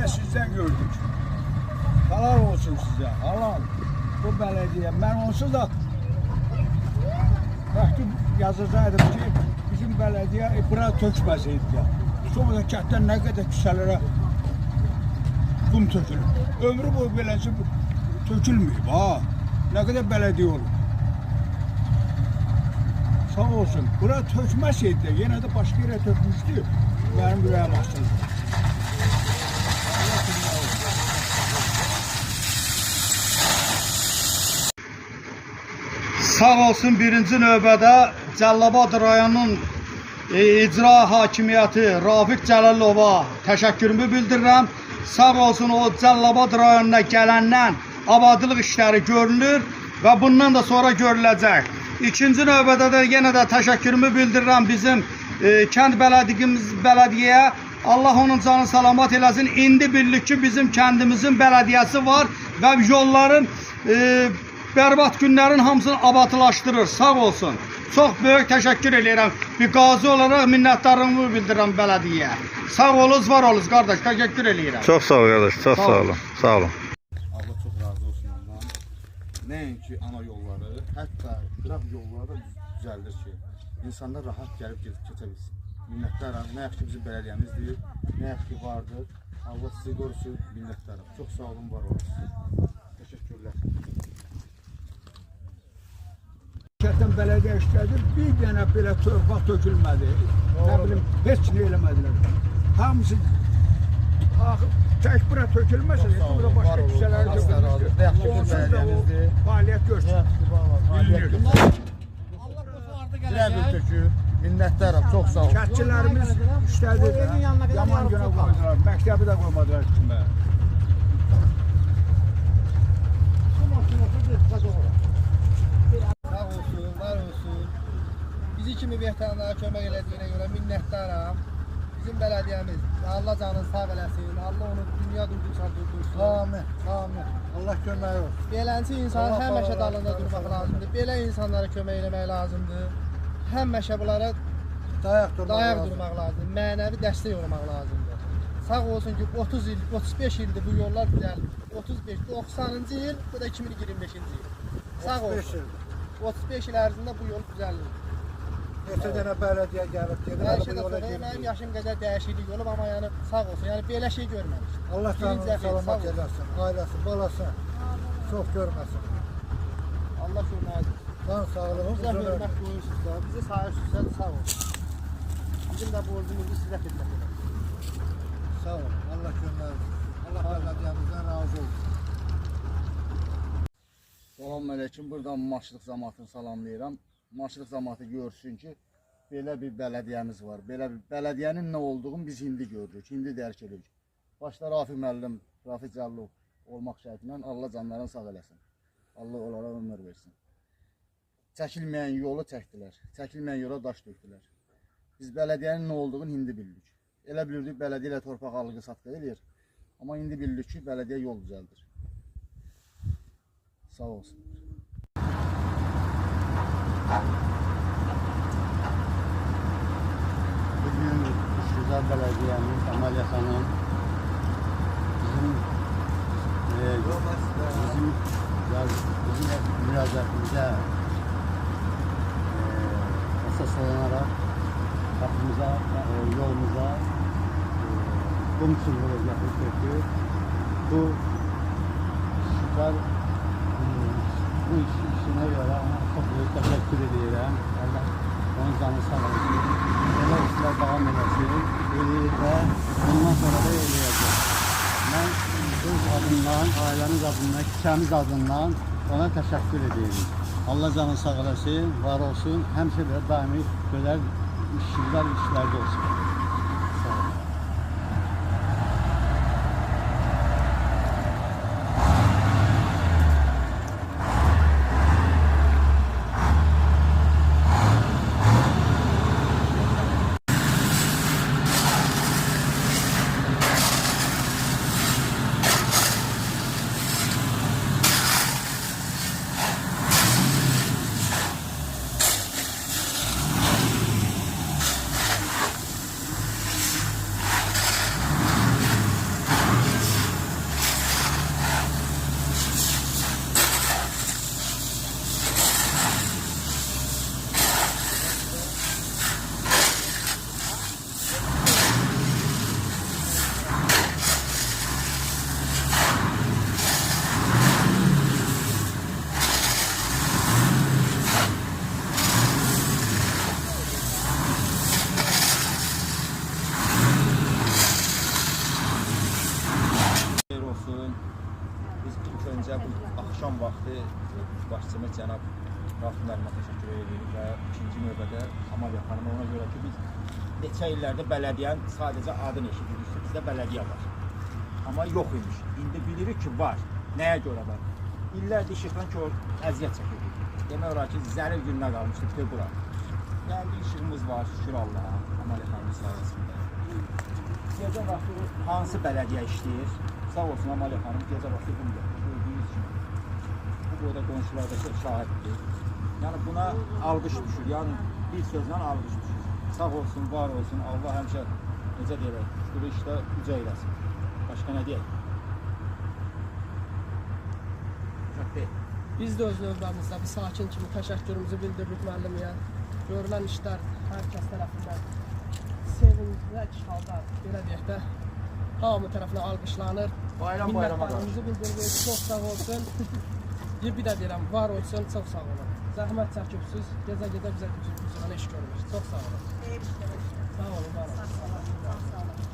de sizden gördük. Halal olsun size, halal. Bu belediye, ben onsuz da mektup yazacaydım ki bizim belediye bura tökmeseydi de. Sonra kətdən ne kadar küsələrə kum tökülür. Ömrü boyu beləsi tökülmüyor. Ha, ne kadar belediye olur. Sağ olsun. Bura tökmeseydi de yine de başka yere tökmüştü. Benim yüreğim açıldı. Sağ olsun birinci növbədə Cəlilabad rayonunun icra hakimiyyəti Rafiq Cəlilova təşəkkürümü bildirirəm. Sağ olsun o Cəlilabad rayonuna gələndən abadlıq işləri görülür və bundan da sonra görüləcək. İkinci növbədə də yenə də təşəkkürümü bildirirəm bizim kənd bələdiyyəyə. Allah onun canı salamat eləsin. İndi bildik ki bizim kəndimizin bələdiyyəsi var və yolların bərbad günlərin hamısını abadlaşdırır. Sağ olsun. Çox böyük təşəkkür edirəm. Bir qazi olaraq minnətdarlığımı bildirirəm bələdiyyəyə. Sağ olunuz, var olunuz qardaş. Təşəkkür edirəm. Çox sağ ol qardaş. Çox sağ olun. Sağ olun. Allah çox razı olsun ondan. Nəinki ana yolları, hətta qıraq yolları da düzəldir ki, insanlar rahat gəlib keçə bilsin. Minnətdaram. Nə yaxşı ki bizim bələdiyyəmizdir, nə yaxşı ki vardır. Allah sizi qorusun, minnətdaram. Çox sağ olun, var olun. Təşəkkürlər. Kətdən belediye işlədi, bir dənə belə torpaq tökülmədi. Ne bileyim, heç nə eləmədilər. Hamısı tək bura tökülməsə, bura başqa küsələri tökülmüşdür. Onsuz da o fəaliyyət görsün. Dirəbil tökü, minnətdaram, çox sağ olun. Kətçilərimiz işlədi də, yaman günə qoydular, məktəbi də qoymadılar kimə. Sağ olsun, var olsun. Bizi kimi vətəndaşlara kömək elədiyinə görə minnətdaram. Bizim bələdiyyəmiz, Allah canını sağ eləsin, Allah onu dünya durdursa durdursun. Amin, amin. Allah kömək olsun. Beləncə insan həmişə dalında durmaq lazımdır. Belə insanlara kömək eləmək lazımdır. Həmişə bunlara dayaq durmaq lazımdır. Mənəvi dəstək olmaq lazımdır. Sağ olsun ki 30 il, 35 ildir bu yollar düzəldi. 35, 90-cı il, bu da 2025-ci il. Sağ olsun. 35 il ərzində bu yol düzəldi. Neçə dənə bələdiyyə gəlib gedir. Hər şeydən sonra mənim yaşım qədər dəyişiklik olub, amma yəni sağ olsun. Yəni belə şey görməmişdim. Allah canını salamat eləsin, ailəsi, balası çox görməsin. Allah şükür. Can sağlığı, Bizə hörmət qoyursunuz da, bizi sayırsınız, sağ olun. Bizim də borcumuzu sizə xidmət edək. Sağ olun, Allah göndərir. Allah bələdiyyəmizdən razı olsun. Salam əleykum. Buradan Maşrıq cəmaatını salamlayıram. Maşrıq cəmaatı görsün ki, belə bir bələdiyyəmiz var. Belə bir bələdiyyənin nə olduğunu biz indi görürük, indi dərk edirik. Başda Rafiq müəllim, Rafiq Cəlilov olmaq şərtilə Allah canlarını sağ eləsin. Allah onlara ömür versin. Çəkilməyən yolu çəkdilər, çəkilməyən yola daş döktülər. Biz bələdiyyənin nə olduğunu indi bildik. Elə bilirdik bələdiyyə ilə torpaq alğı satqı eləyir. Amma indi bildik ki, bələdiyyə yol düzəldir. Sağ olsun. Bugün Şüzar Belediye'miz Amalya Hanım bizim müracaatımıza esaslanarak kapımıza, yolumuza kum çubuğu yapıştırdı. Bu Şüzar bu işine göre ona çok büyük teşekkür ediyorum. Allah onun canı sağ olsun. Böyle işler devam edesin. Ve ondan sonra da eləyəcək. Ben öz adından, ailemiz adından, küçemiz adından ona teşekkür ediyorum. Allah canı sağ olasın, var olsun. Həmişə də daimi böyle işlerde olsun. Sağ olun. Öncə bu axşam vaxtı başçımız cənab Rauf müəllimə təşəkkür edirik və ikinci növbədə Amaliya xanıma ona görə ki, biz neçə illərdə bələdiyyənin sadəcə adını eşidirik, bizdə bələdiyyə var. Amma yox imiş. İndi bilirik ki, var. Nəyə görə var? İllərdir işıqdan ki, o əziyyət çəkirdik. Demək olar ki, zərif gününə qalmışdı bütün bura. Gəldi işığımız var, şükür Allaha, Amaliya xanımın sayəsində. Gecə vaxtı hansı bələdiyyə işləyir? Sağ olsun Amaliya xanım, gecə vaxtı bunu gördüyünüz kimi. Bu boyda qonşulardakı şahiddir. Yəni buna alqış düşür, yəni bir sözlə alqış düşür. Sağ olsun, var olsun, Allah həmişə necə deyək, bu işdə üzə eyləsin. Başqa nə deyək? Biz də öz növbəmizdə bir sakin kimi təşəkkürümüzü bildiririk müəllimə. Görülən işlər hər kəs tərəfindən sevincli halda, belə deyək də, hamı tərəfindən alqışlanır. Minnətdarlığımızı bildiririk, çox sağ olsun. Bir də deyirəm, var olsun, çox sağ olun. Zəhmət çəkibsiz, gecə-gecə bizə iş görmüş. Çox sağ olun. Sağ olun, var olun.